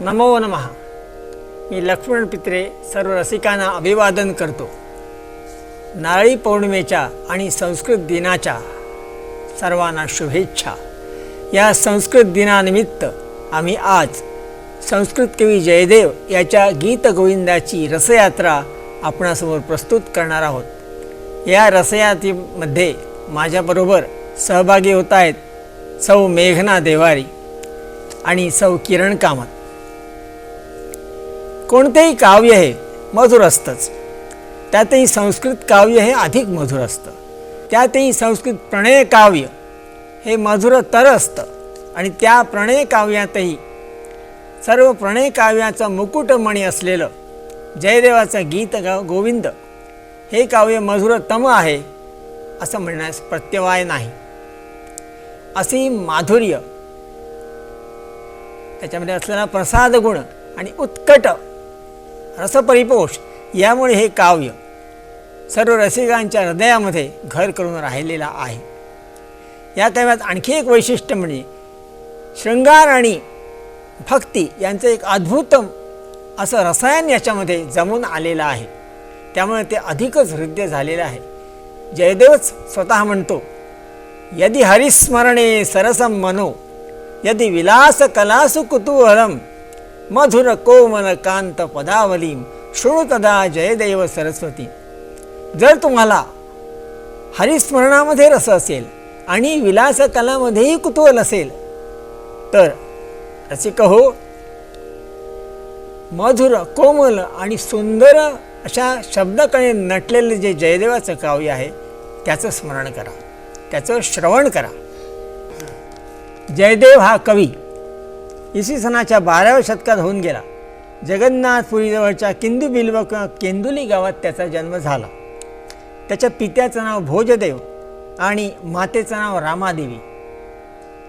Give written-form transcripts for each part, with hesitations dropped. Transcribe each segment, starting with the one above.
नमो नमः. मी लक्ष्मण पित्रे सर्व रसिकांना अभिवादन करतो. नारळी पौर्णिमेच्या आणि संस्कृत दिनाच्या सर्वांना शुभेच्छा. या संस्कृत दिनानिमित्त आम्ही आज संस्कृत कवी जयदेव याच्या गीतगोविंदाची रसयात्रा आपणासमोर प्रस्तुत करणार आहोत. या रसयात्रेमध्ये माझ्याबरोबर सहभागी होत आहेत सौ मेघना देवारी आणि सौ किरण कामत. कोणतेही काव्य हे मधुर असतंच, त्यातही संस्कृत काव्य हे अधिक मधुर असतं. त्यातही संस्कृत प्रणय काव्य हे मधुरतर असतं आणि त्या प्रणय काव्यातही सर्व प्रणय काव्याचा मुकुटमणी असलेलं जयदेवाचं गीत गोविंद हे काव्य मधुरतम आहे असं म्हणण्यास प्रत्यवाय नाही. अशी माधुर्य, त्याच्यामध्ये असलेला प्रसाद गुण आणि उत्कट रसपरिपोष यामुळे हे काव्य सर्व रसिकांच्या हृदयामध्ये घर करून राहिलेला आहे. या काव्यात आणखी एक वैशिष्ट्य म्हणजे शृंगार आणि भक्ती यांचं एक अद्भुत असं रसायन याच्यामध्ये जमून आलेलं आहे. त्यामुळे ते अधिकच हृदय झालेलं आहे. जयदेवच स्वतः म्हणतो, यदि हरिस्मरणे सरसम मनो यदि विलास कलासु कुतूहलम मधुर कोमल कांत पदावलीम शृणु तदा जयदेव सरस्वती. जर तुम्हाला हरिस्मरणामध्ये रस असेल आणि विलास कलामध्येही कुतूहल असेल तर रसिक हो, मधुर कोमल आणि सुंदर अशा शब्दाकडे नटलेलं जे जयदेवाचं काव्य आहे त्याचं स्मरण करा, त्याचं श्रवण करा. जयदेव हा कवी इसवी सनाच्या 12व्या शतकात होऊन गेला. जगन्नाथपुरीजवळच्या किंदुबिल्व केंदुली गावात त्याचा जन्म झाला. त्याच्या पित्याचं नाव भोजदेव आणि मातेचं नाव रामादेवी.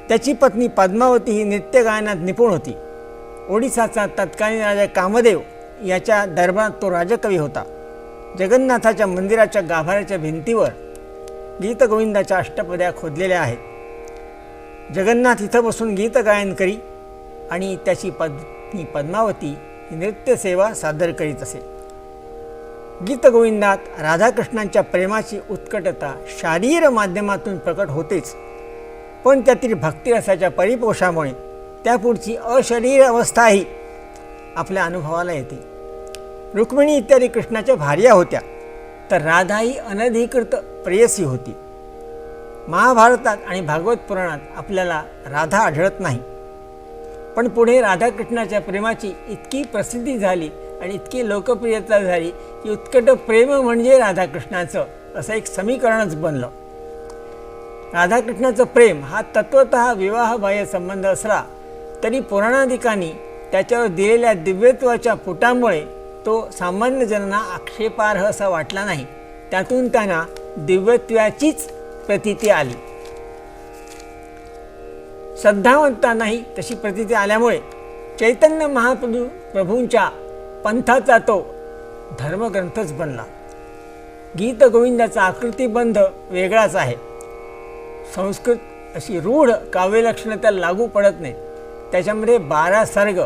त्याची पत्नी पद्मावती ही नृत्यगायनात निपुण होती. ओडिसाचा तत्कालीन राजा कामदेव याच्या दरबारात तो राजकवी होता. जगन्नाथाच्या मंदिराच्या गाभाऱ्याच्या भिंतीवर गीतगोविंदाच्या अष्टपद्या खोदलेल्या आहेत. जगन्नाथ इथं बसून गीतगायन करी आणि त्याची पत्नी पद्मावती ही नृत्यसेवा सादर करीत असे. गीतगोविंदात राधाकृष्णांच्या प्रेमाची उत्कटता शारीर माध्यमातून प्रकट होतेच, पण त्यातील भक्तिरसाच्या परिपोषामुळे त्यापुढची अशरीर अवस्थाही आपल्या अनुभवाला येते. रुक्मिणी इत्यादी कृष्णाच्या भार्या होत्या, तर राधा ही अनधिकृत प्रेयसी होती. महाभारतात आणि भागवत पुराणात आपल्याला राधा आढळत नाही, पण पुढे राधाकृष्णाच्या प्रेमाची इतकी प्रसिद्धी झाली आणि इतकी लोकप्रियता झाली की उत्कट प्रेम म्हणजे राधाकृष्णाचं असं एक समीकरणच बनलं. राधाकृष्णाचं प्रेम हा तत्वतः विवाहबाह्य संबंध असला तरी पुराणाधिकांनी त्याच्यावर दिलेल्या दिव्यत्वाच्या पुटामुळे तो सामान्य जनांना आक्षेपार्ह असा वाटला नाही. त्यातून त्यांना दिव्यत्वाचीच प्रतीती आली. श्रद्धावंतांनाही तशी प्रतीती आल्यामुळे चैतन्य महाप्रभूंच्या पंथाचा तो धर्मग्रंथच बनला. गीतगोविंदाचा आकृतिबंध वेगळाच आहे. संस्कृत अशी रूढ काव्यलक्षणं त्याला लागू पडत नाहीत. त्याच्यामध्ये 12 सर्ग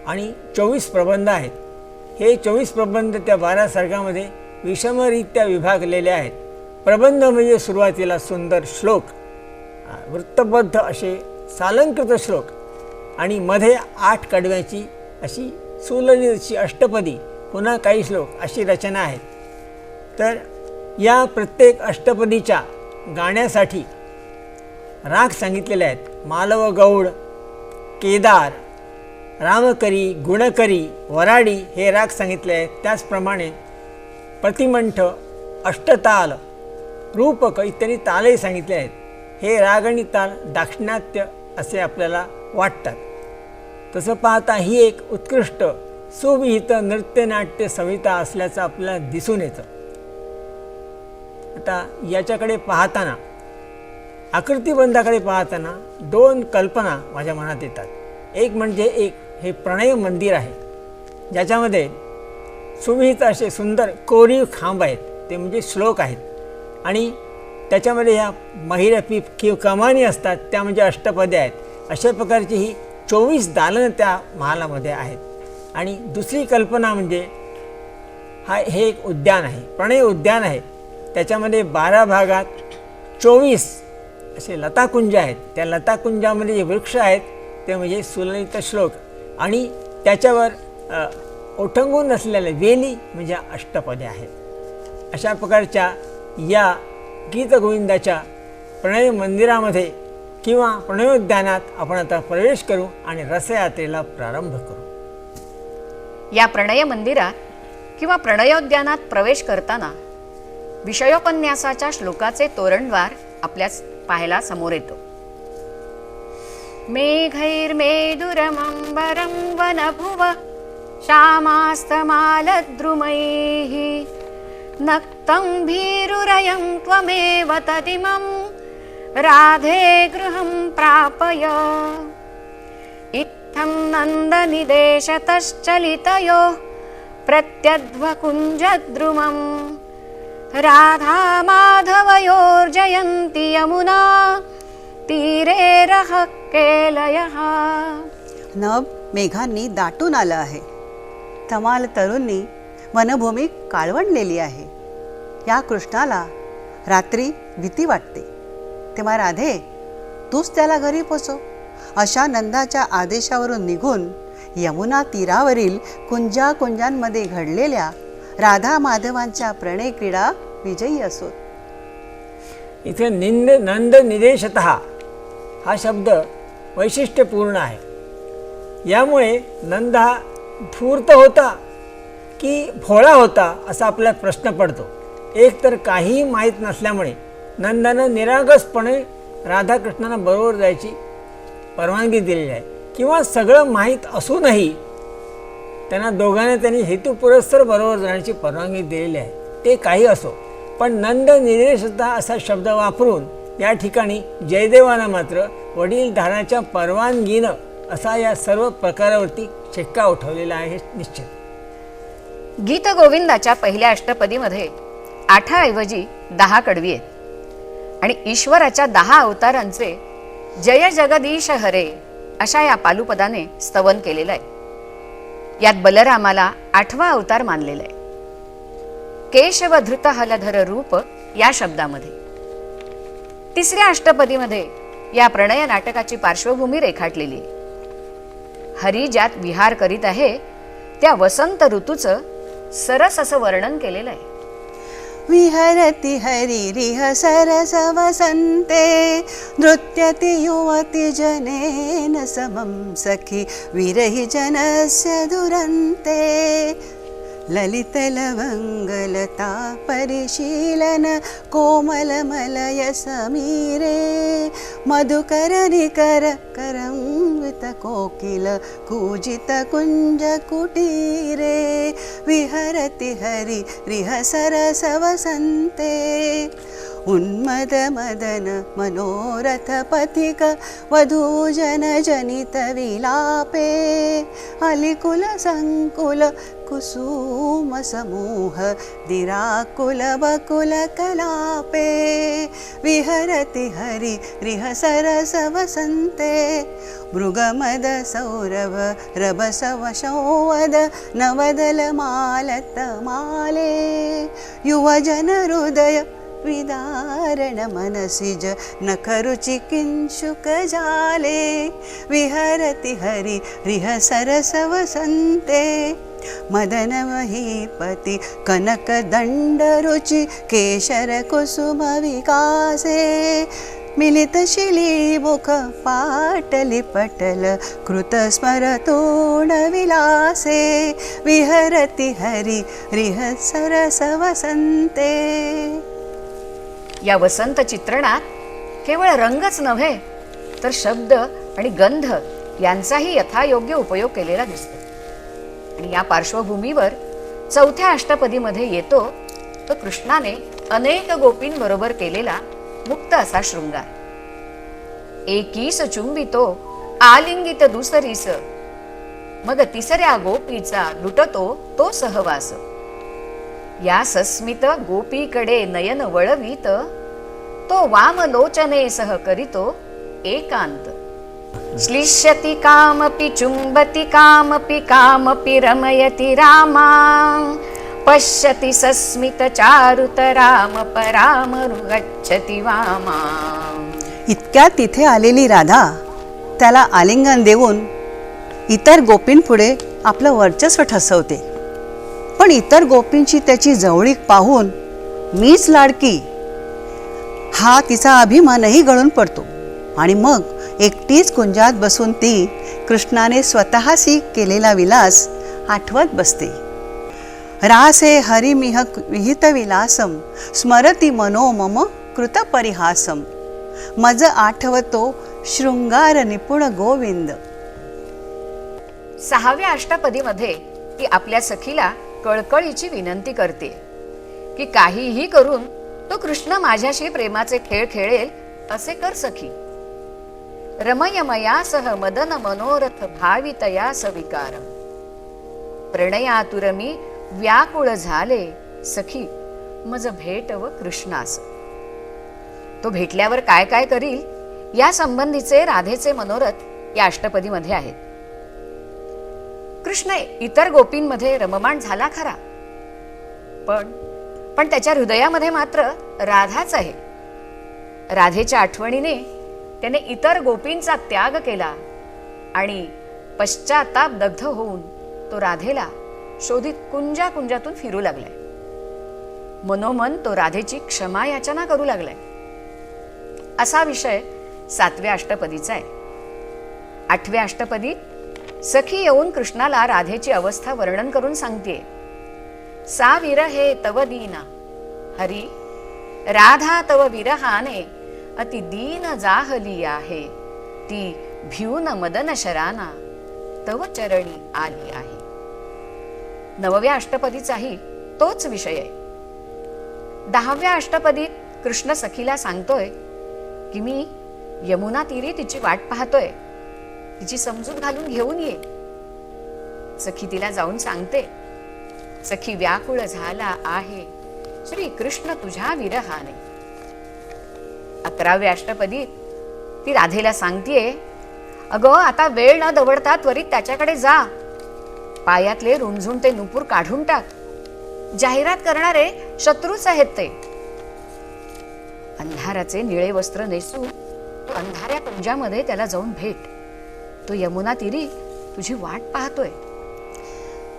आणि 24 प्रबंध आहेत. हे 24 प्रबंध त्या 12 सर्गामध्ये विषमरित्या विभागलेले आहेत. प्रबंध म्हणजे सुरुवातीला सुंदर श्लोक, वृत्तबद्ध असे सालंकृत श्लोक आणि मध्ये 8 कडव्याची अशी सुललित अष्टपदी, पुन्हा काही श्लोक अशी रचना आहे. तर या प्रत्येक अष्टपदीच्या गाण्यासाठी राग सांगितलेले आहेत. मालव गौड, केदार, रामकरी, गुणकरी, वराडी हे राग सांगितले आहेत. त्याचप्रमाणे प्रतिमंठ, अष्टताल, रूपक इत्यादी तालही सांगितले आहेत. हे राग आणि ताल दाक्षिणात्य असे आपल्याला वाटतात. तसं पाहता ही एक उत्कृष्ट सुविहित नृत्यनाट्य संहिता असल्याचं आपल्याला दिसून येतं. आता याच्याकडे पाहताना, आकृतिबंधाकडे पाहताना 2 कल्पना माझ्या मनात येतात. एक म्हणजे हे प्रणय मंदिर आहे, ज्याच्यामध्ये सुविहित असे सुंदर कोरीव खांब आहेत, ते म्हणजे श्लोक आहेत, आणि त्याच्यामध्ये ह्या महिरपी किंवा कमानी असतात त्या म्हणजे अष्टपदे आहेत. अशा प्रकारची ही 24 दालनं त्या महालामध्ये आहेत. आणि दुसरी कल्पना म्हणजे हे एक उद्यान आहे, प्रणय उद्यान आहे. त्याच्यामध्ये 12 भागात 24 असे लताकुंज आहेत. त्या लताकुंजामध्ये जे वृक्ष आहेत ते म्हणजे सुललित श्लोक आणि त्याच्यावर ओठंगून असलेले वेली म्हणजे अष्टपदे आहेत. अशा प्रकारच्या या गीतगोविंदाच्या प्रणय मंदिरामध्ये किंवा प्रणयोद्यानात आपण आता प्रवेश करू आणि रसयात्रेला प्रारंभ करू. या प्रणय मंदिरात किंवा प्रणयोद्यानात प्रवेश करताना विषयोपन्यासाच्या श्लोकाचे तोरणद्वार आपल्यास पाहायला समोर येतो. मेघैर्मेदुरमंबरं वनभुव श्यामास्तमालद्रुमैः नक्तं भीरुरयं त्वमेव तदिमं राधे गृहं प्रापय. इत्थं नन्दनिदेशतश्चलितयोः प्रत्यध्वकुञ्जद्रुमं राधा माधवयोर्जयन्ति यमुना तीरे रः केलयः. नभ मेघांनी दाटून आलं आहे. तमाल तरुंनी वनभूमी काळवंडलेली आहे. या कृष्णाला रात्री भीती वाटते. तेव्हा राधे तूच त्याला घरी पोचव. अशा नंदाच्या आदेशावरून निघून यमुना तीरावरील कुंजांमध्ये घडलेल्या राधा माधवांच्या प्रणय क्रीडा विजयी असोत. इथे नंद निदेशतः हा शब्द वैशिष्ट्यपूर्ण आहे. यामुळे नंद हा धूर्त होता की भोळा होता असा आपला प्रश्न पडतो. एक तर काहीही माहीत नसल्यामुळे नंदानं निरागसपणे राधाकृष्णांना बरोबर जायची परवानगी दिलेली आहे, किंवा सगळं माहीत असूनही त्यांना दोघांनी हेतुपुरस्सर बरोबर जाण्याची परवानगी दिलेली आहे. ते काही असो, पण नंद निदेशतः असा शब्द वापरून या ठिकाणी जयदेवानं मात्र वडीलधाराच्या परवानगीनं असा या सर्व प्रकारावरती शिक्का उठवलेला आहे निश्चित. गीतगोविंदाच्या पहिल्या अष्टपदीमध्ये 8 ऐवजी 10 कडवी आहेत आणि ईश्वराच्या 10 अवतारांचे जय जगदीश हरे अशा या पालुपदाने स्तवन केलेलं आहे. यात बलरामाला 8वा अवतार मानलेला आहे. केशव धृत हलधर रूप या शब्दामध्ये. तिसऱ्या अष्टपदीमध्ये या प्रणय नाटकाची पार्श्वभूमी रेखाटलेली आहे. हरी ज्यात विहार करीत आहे त्या वसंत ऋतूचं सरस असं वर्णन केलेलं आहे. विहरति हरिरिह सरस वसन्ते नृत्यति युवति जनेन समं सखी विरहि जनस्य दुरन्ते ललित लवंगलता परिशीलन कोमलमलय समीरे मधुकर निकर करंवित कोकिल कूजित कुंज कुटीरे विहरति हरि रिह सरस वसन्ते उन्मद मदन मनोरथ पथिक वधूजन जनित विलापे अलिकुल संकुल कुसुम समूह दिराकुल बकुल कलापे विहरति हरि रिह सरस वसन्ते मृगमद सौरभ रभस वशोवद नवदल मालत माले युवजन हृदय विदारण मनसिज नखरुचि किंशुक जाले विहरति हरि रिह सरस वसन्ते मदन महीपति कनक दंड रुचि केशर कुसुम विकासे मिलित शिली मुख पाटलि पटल कृत स्मरतोण विलासे विहरति हरि रिह सरस वसन्ते. या वसंत चित्रणात केवळ रंगच नव्हे तर शब्द आणि गंध यांचाही यथायोग्य उपयोग केलेला दिसतो. आणि या पार्श्वभूमीवर 4थ्या अष्टपदीमध्ये येतो तो कृष्णाने अनेक गोपींबरोबर केलेला मुक्त असा शृंगार. एकीस चुंबितो आलिंगित दुसरीस मग तिसऱ्या गोपीचा लुटतो तो सहवास. या सस्मित गोपीकडे नयन वळवीत तो वामलोचने सह करीतो एकांत. श्लिष्यति कामपि चुम्बति कामपि कामपि रमयति रामा पश्यति सस्मित चारुत राम परामरुगच्छति वामा. इतक्यात तिथे आलेली राधा त्याला आलिंगन देऊन इतर गोपींपुढे आपलं वर्चस्व ठसवते. पण इतर गोपींची त्याची जवळीक पाहून मीच लाडकी हा तिचा अभिमानही गळून पडतो आणि मग एकटीच कुंजात बसून ती कृष्णाने स्वतःशी केलेला विलास आठवत बसते. रासे हरिमिह विहित विलासम स्मरती मनो मम कृत परिहासम. मज आठवतो शृंगार निपुण गोविंद. 6व्या अष्टपदीमध्ये ती आपल्या सखीला कळकळीची विनंती करते की काहीही करून तो कृष्ण माझ्याशी प्रेमाचे खेळ खेळेल असे कर सखी. रमयमया सह मदन मनोरथ भावितया सविकारम. प्रणयातुर मी व्याकुळ झाले सखी मज भेटव कृष्णास. तो भेटल्यावर काय काय करील या संबंधीचे राधेचे मनोरथ या अष्टपदीमध्ये आहेत. कृष्ण इतर गोपींमध्ये रममाण झाला खरा, पण त्याच्या हृदयामध्ये मात्र राधाच आहे. राधेच्या आठवणीने त्याने इतर गोपींचा त्याग केला आणि पश्चाताप दग्ध होऊन तो राधेला शोधित कुंजातून फिरू लागलाय. मनोमन तो राधेची क्षमा याचना करू लागलाय. असा विषय 7व्या अष्टपदीचा आहे. 8व्या अष्टपदीत सखी येऊन कृष्णाला राधेची अवस्था वर्णन करून सांगते. सा विरहे तव दीना हरी राधा तव विरहाने अति दीन जाहली आहे. ती भिऊन मदन शराना तव चरणी आली आहे. 9व्या अष्टपदीचाही तोच विषय आहे. 10व्या अष्टपदीत कृष्ण सखीला सांगतोय की मी यमुना तीरी तिची वाट पाहतोय, तिची समजूत घालून घेऊन ये. सखी तिला जाऊन सांगते, सखी व्याकुळ झाला आहे श्री कृष्ण तुझ्या विरहाने. 11व्या अष्टपदीत ती राधेला सांगतेय, अगं आता वेळ न दवडता त्वरित त्याच्याकडे जा. पायातले रुंझुन ते नुपूर काढून टाक. जाहिरात करणारे शत्रूच आहेत ते. अंधाराचे निळे वस्त्र नेसून तू अंधाऱ्या कुंजामध्ये त्याला जाऊन भेट. तो यमुना तीरी तुझी वाट पाहतोय.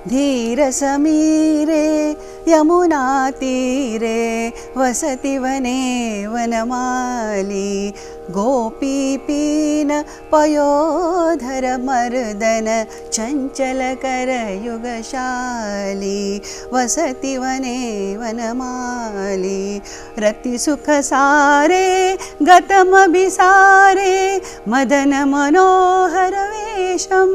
धीर समीरे यमुना तीरे वसति वने वनमाली. गोपी पीन पयोधर मर्दन चंचल कर युगशाली. वसति वने वनमाली रति सुख सारे गतम बिसारे मदन मनोहर वेशम.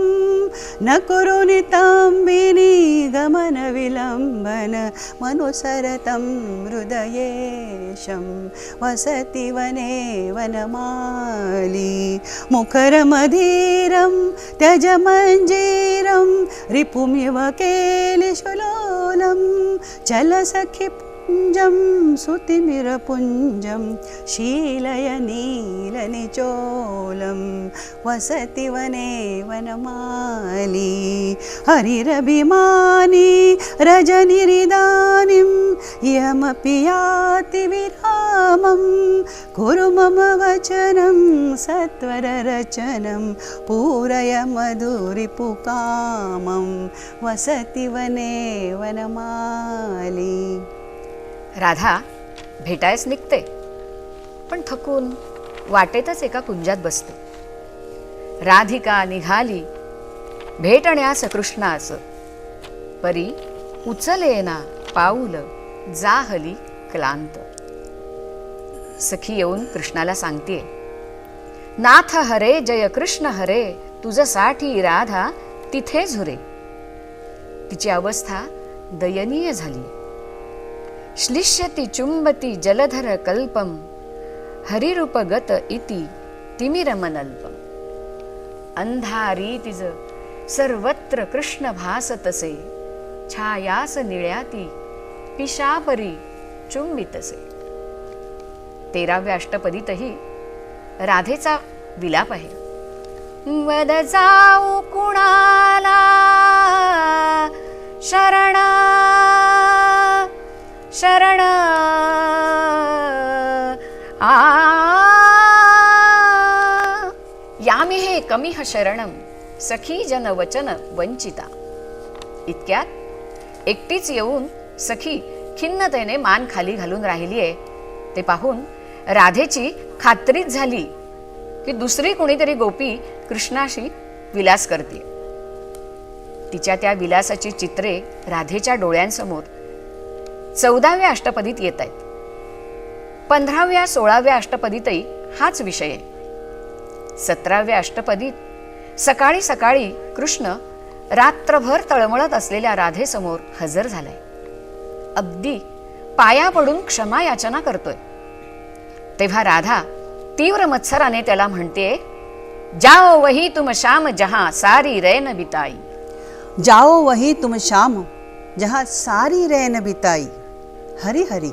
न कुरु नितंबिनी गमन विलंबन मनुसरतं हृदयेशं. वसति वने वनमाली मुखरमधीरं त्यज मञ्जीरं रिपुमिव केलिशुलोलं. चल सखि पुञ्जं सुतिमिरपुञ्जं शीलय नीलनिचोलं. वसति वने वनमाली हरिरभिमानी रजनिरिदानीं यमपि याति विरामं. कुरु मम वचनं सत्वररचनं पूरय मधुरिपुकामं. वसति वने वनमाली. राधा भेटायस निघते, पण थकून वाटेतच एका कुंजात बसते. राधिका निघाली भेटण्यास कृष्णास, परी उचलेना पाऊल जाहली क्लांत. सखी येऊन कृष्णाला सांगते, नाथ हरे जय कृष्ण हरे तुझसाठी राधा तिथे झुरे. तिची अवस्था दयनीय झाली. श्लिष्यति चुंबती जलधर कल्पम हरिरूपगत इति तिमिरमनल्पम. अंधारी तिज सर्वत्र कृष्ण भासतसे छायास निळ्याती पिशापरी चुंबितसे. 13व्या अष्टपदीतही राधेचा विलाप आहे. वद जाऊ कुणाला शरण शरण यामिहे कमिह शरणम सखी जन वचन वंचिता. इतक्यात एकटीच येऊन सखी खिन्नतेने मान खाली घालून राहिलीये. ते पाहून राधेची खात्रीच झाली की दुसरी कोणीतरी गोपी कृष्णाशी विलास करते. तिच्या त्या विलासाची चित्रे राधेच्या डोळ्यांसमोर 14व्या अष्टपदीत येत आहेत. 15व्या 16व्या अष्टपदीतही हाच विषय आहे. 17व्या अष्टपदीत सकाळी सकाळी कृष्ण रात्रभर तळमळत असलेल्या राधेसमोर हजर झालाय. अगदी पाया पडून क्षमा याचना करतोय. तेव्हा राधा तीव्र मत्सराने त्याला म्हणते, जाओ वही तुम श्याम जहां सारी रैन बिताई. जाओ वही तुम श्याम जहाँ सारी रैन बिताई. हरि हरि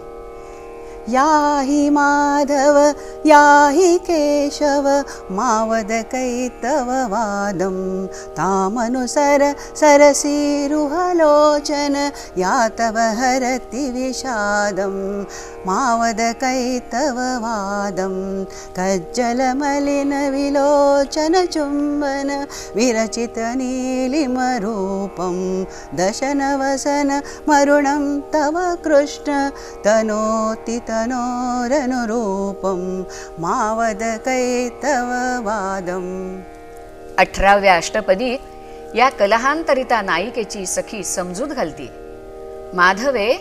याहि माधव याहि केशव मावद कैतव वादं तामनुसर सरसीरुहलोचन या तव हरति विषादं मावद कैतव वादं कज्जलमलिन विलोचन चुम्बन विरचित नीलिमरूपं दशनवसन मरुणं तव कृष्ण तनोति तनोरनुरूपं मावद कैतव वादं. 18व्या अष्टपदीत या कलहांतरिता नायिकेची सखी समजूत घालते. माधवे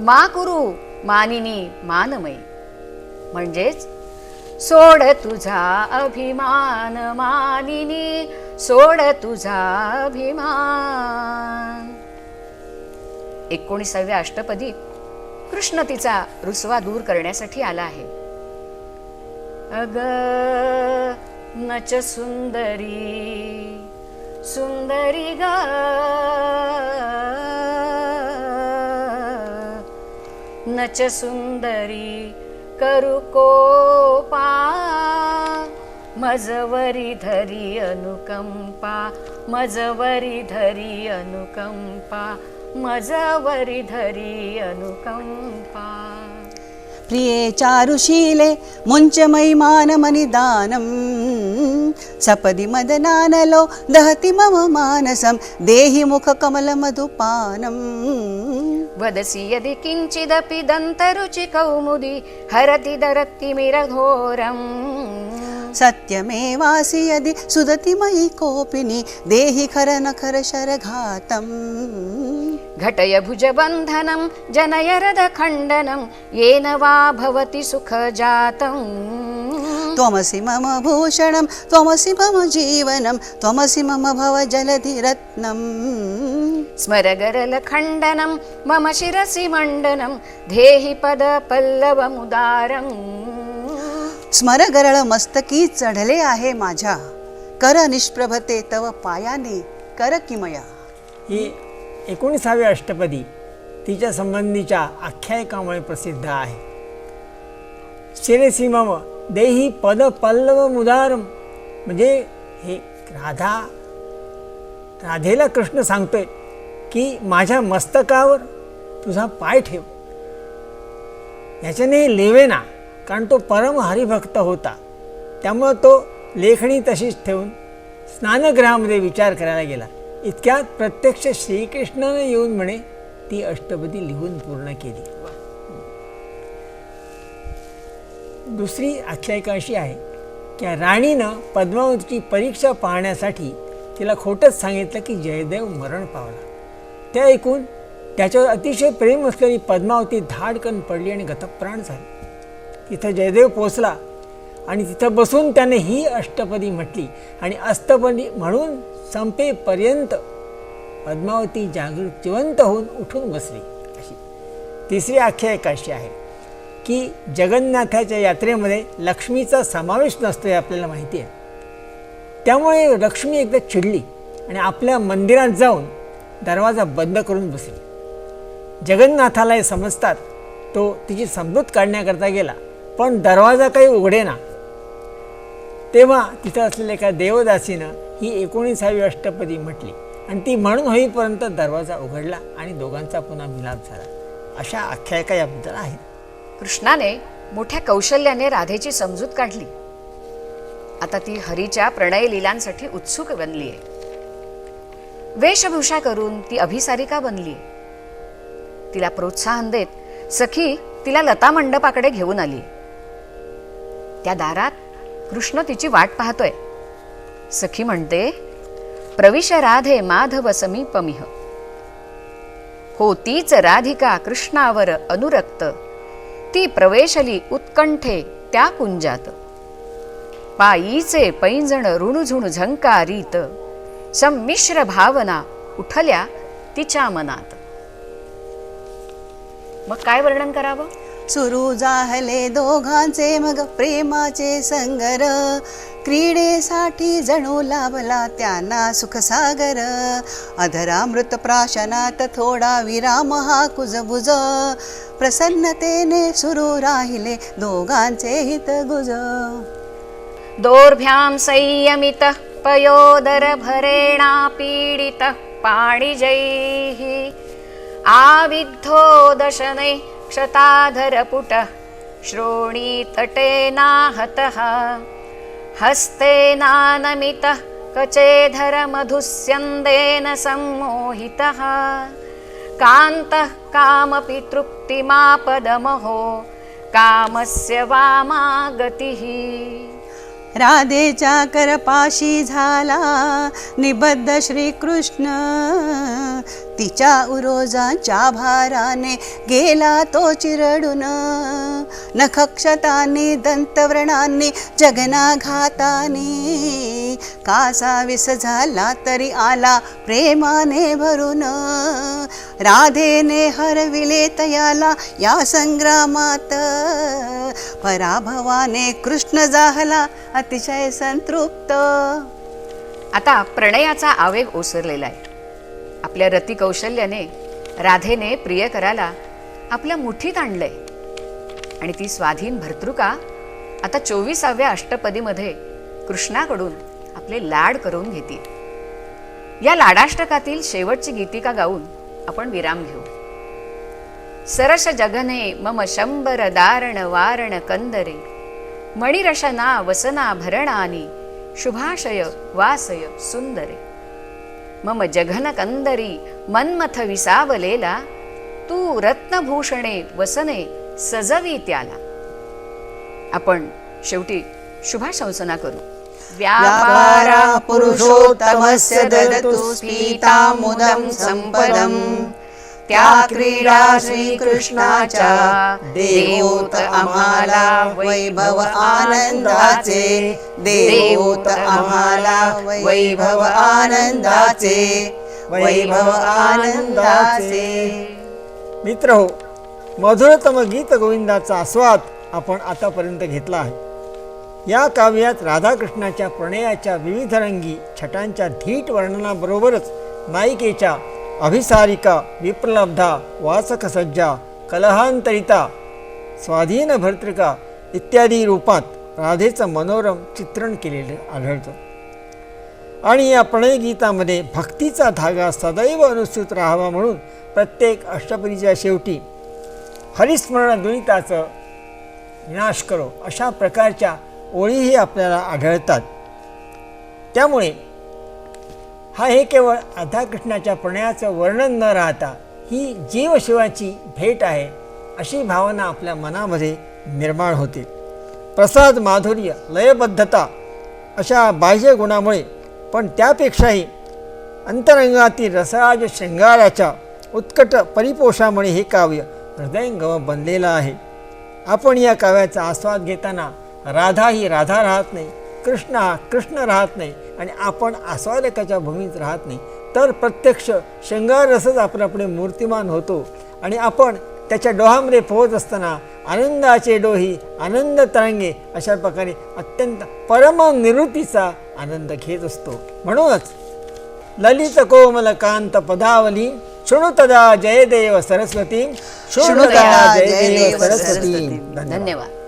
मा कुरु मानिनी मानमयी. म्हणजेच सोड तुझा अभिमान मानिनी सोड तुझा अभिमान. 19व्या अष्टपदीत कृष्ण तिचा रुसवा दूर करण्यासाठी आला आहे. अग नच सुंदरी सुंदरी ग नच सुंदरी करू कोपा मजवरी धरी अनुकंपा मजवरी धरी अनुकंपा मजवरी धरी अनुकंपा. प्रिये चारुशीले मुञ्चमयि मानमनिदानं सपदि मदनानलो दहति मम मानसं देहि मुखकमलमधुपानं. वदसि यदि किञ्चिदपि दन्तरुचि कौमुदी हरति दरतिमिरघोरम्. सत्यमेवासि यदि सुदति मयि कोपिनि देहि खरनखर शरघातं. घटय भुजबन्धनं जनय हृदखण्डनं येन वा भवति सुखजातं. त्वमसि मम भूषणं त्वमसि मम जीवनं त्वमसि मम भवजलधिरत्नम्. स्मरगरलखण्डनं मम शिरसि मण्डनं धेहि पदपल्लवमुदारम्. स्मरगरळ मस्तकी चढले आहे माझ्या कर निष्प्रभते तव पायाने कर किमया. ही 19व्या अष्टपदी तिच्या संबंधीच्या आख्यायिकामुळे प्रसिद्ध आहे. शिरसी मम देही पद पल्लव मुदारम. म्हणजे हे राधेला कृष्ण सांगतोय की माझ्या मस्तकावर तुझा पाय ठेव. याच्याने लेवेना, कारण तो परम हरिभक्त होता. त्यामुळं तो लेखणी तशीच ठेवून स्नानगृहामध्ये विचार करायला गेला. इतक्यात प्रत्यक्ष श्रीकृष्णाने येऊन म्हणे ती अष्टपदी लिहून पूर्ण केली. दुसरी आख्यायिका अशी आहे की राणीनं पद्मावतीची परीक्षा पाहण्यासाठी तिला खोटंच सांगितलं की जयदेव मरण पावला. ते ऐकून त्याच्यावर अतिशय प्रेम असलेली पद्मावती धाडकन पडली आणि गतप्राण झाली. तिथं जयदेव पोचला आणि तिथं बसून त्याने ही अष्टपदी म्हटली आणि अष्टपदी म्हणून संपेपर्यंत पद्मावती जिवंत होऊन उठून बसली. अशी तिसरी आख्यायिका अशी आहे की जगन्नाथाच्या यात्रेमध्ये लक्ष्मीचा समावेश नसतो हे आपल्याला माहिती आहे. त्यामुळे लक्ष्मी एकदा चिडली आणि आपल्या मंदिरात जाऊन दरवाजा बंद करून बसली. जगन्नाथाला हे समजतात तो तिची समजूत काढण्याकरता गेला, पण दरवाजा काही उघडेना. तेव्हा तिथं असलेल्या एका देवदासीनं ही 19वी अष्टपदी म्हटली आणि ती म्हणून होईपर्यंत दरवाजा उघडला आणि दोघांचा पुन्हा मिलाप झाला. अशा आख्यायिका याबद्दल आहेत. कृष्णाने मोठ्या कौशल्याने राधेची समजूत काढली. आता ती हरीच्या प्रणय लीलांसाठी उत्सुक बनलीये. वेशभूषा करून ती अभिसारिका बनली. तिला प्रोत्साहन देत सखी तिला लता मंडपाकडे घेऊन आली. त्या दारात कृष्ण तिची वाट पाहतोय. सखी म्हणते, प्रविश राधे माधव समीपमिह. हो तीच राधिका कृष्णावर अनुरक्त, ती प्रवेशली उत्कंठे त्या कुंजात. पायीचे पैंजण ऋणुझुणू झंकारीत, संमिश्र भावना उठल्या तिच्या मनात. मग काय वर्णन करावं? सुरू जाहले दोघांचे मग प्रेमाचे संगर, क्रीडेसाठी जणू लाभला त्यांना सुखसागर. अधरामृत प्राशनात थोडा विराम हा कुजबुज, प्रसन्नतेने सुरू राहिले दोघांचे हितगुज. दोर्भ्यां संयमित पयोदर भरेणा पीडित पाणिजैः, आविद्धो दशने क्षताधरपुट श्रोणीतटेनाहतः. हस्तेनानमितः कचेधर मधुस्यन्देन सम्मोहितः, कान्तः कामपि तृप्तिमापदमहो कामस्य वामा गतिः. राधेच्या करपाशी झाला निबद्ध श्रीकृष्ण, तिच्या उरोजांच्या भाराने गेला तो चिरडून. नखक्षतांनी दंतव्रणांनी जगनाघातानी, कासा विस झाला तरी आला प्रेमाने भरून. राधेने हरविले तयाला या संग्रामात, पराभवाने कृष्ण जाहला अतिशय संतृप्त. आता प्रणयाचा आवेग ओसरलेला आहे. आपल्या रती कौशल्याने राधेने प्रियकराला आपल्या मुठीत आणलंय आणि ती स्वाधीन भर्तृका आता 24व्या अष्टपदीमध्ये कृष्णाकडून आपले लाड करून घेते. या लाडाष्टकातील शेवटची गीतिका गाऊन आपण विराम घेऊ. सरस जगने मम शंबर दारण वारण कंदरे, मणिरशना वसना भरणानी शुभाशय वासय सुंदरे. मम जघन कंदरी मन्मथ विसावलेला, तू रत्नभूषणे वसने सजवी त्याला. आपण शेवटी शुभाशंसना करू. व्यापारा पुरुषोत्तमस्य ददतु स्फीतामुदं संपदं, त्या क्रीडा श्रीकृष्णाच्या देवोत आम्हाला वैभव आनंदाचे. देवोत आम्हाला वैभव आनंदाचे. वैभव आनंदाचे. मित्रहो, मधुरतम गीत गोविंदाचा आस्वाद आपण आतापर्यंत घेतला आहे. या काव्यात राधाकृष्णाच्या प्रणयाच्या विविध रंगी छटांच्या धीट वर्णनाबरोबरच नायिकेच्या अभिसारिका, विप्रलब्धा, वासकसज्जा, कलहांतरिता, स्वाधीन भर्तृका इत्यादी रूपात राधेचं मनोरम चित्रण केलेलं आढळतं. आणि या प्रणयगीतामध्ये भक्तीचा धागा सदैव अनुसूत राहावा म्हणून प्रत्येक अष्टपदीच्या शेवटी हरिस्मरण दुरिताचं विनाश करो अशा प्रकारच्या ओळीही आपल्याला आढळतात. त्यामुळे हे केवळ राधाकृष्णाच्या प्रणयाचं वर्णन न राहता ही जीवशिवाची भेट आहे अशी भावना आपल्या मनामध्ये निर्माण होते. प्रसाद, माधुर्य, लयबद्धता अशा बाह्य गुणामुळे पण त्यापेक्षाही अंतरंगातील रसराज शृंगाराच्या उत्कट परिपोषामुळे हे काव्य हृदयंगम बनलेलं आहे. आपण या काव्याचा आस्वाद घेताना राधा ही राधा राहत नाही, कृष्ण हा कृष्ण राहत नाही आणि आपण आस्वादकाच्या भूमीत राहत नाही, तर प्रत्यक्ष शृंगार रसच आपल्यापुढे मूर्तिमान होतो आणि आपण त्याच्या डोहामध्ये पोहोच असताना आनंदाचे डोही आनंद तरंगे अशा प्रकारे अत्यंत परम निवृत्तीचा आनंद घेत असतो. म्हणूनच ललित कोमल कांत पदावली शृणुतदा जयदेव सरस्वती. शृणुतदा जयदेव सरस्वती. धन्यवाद.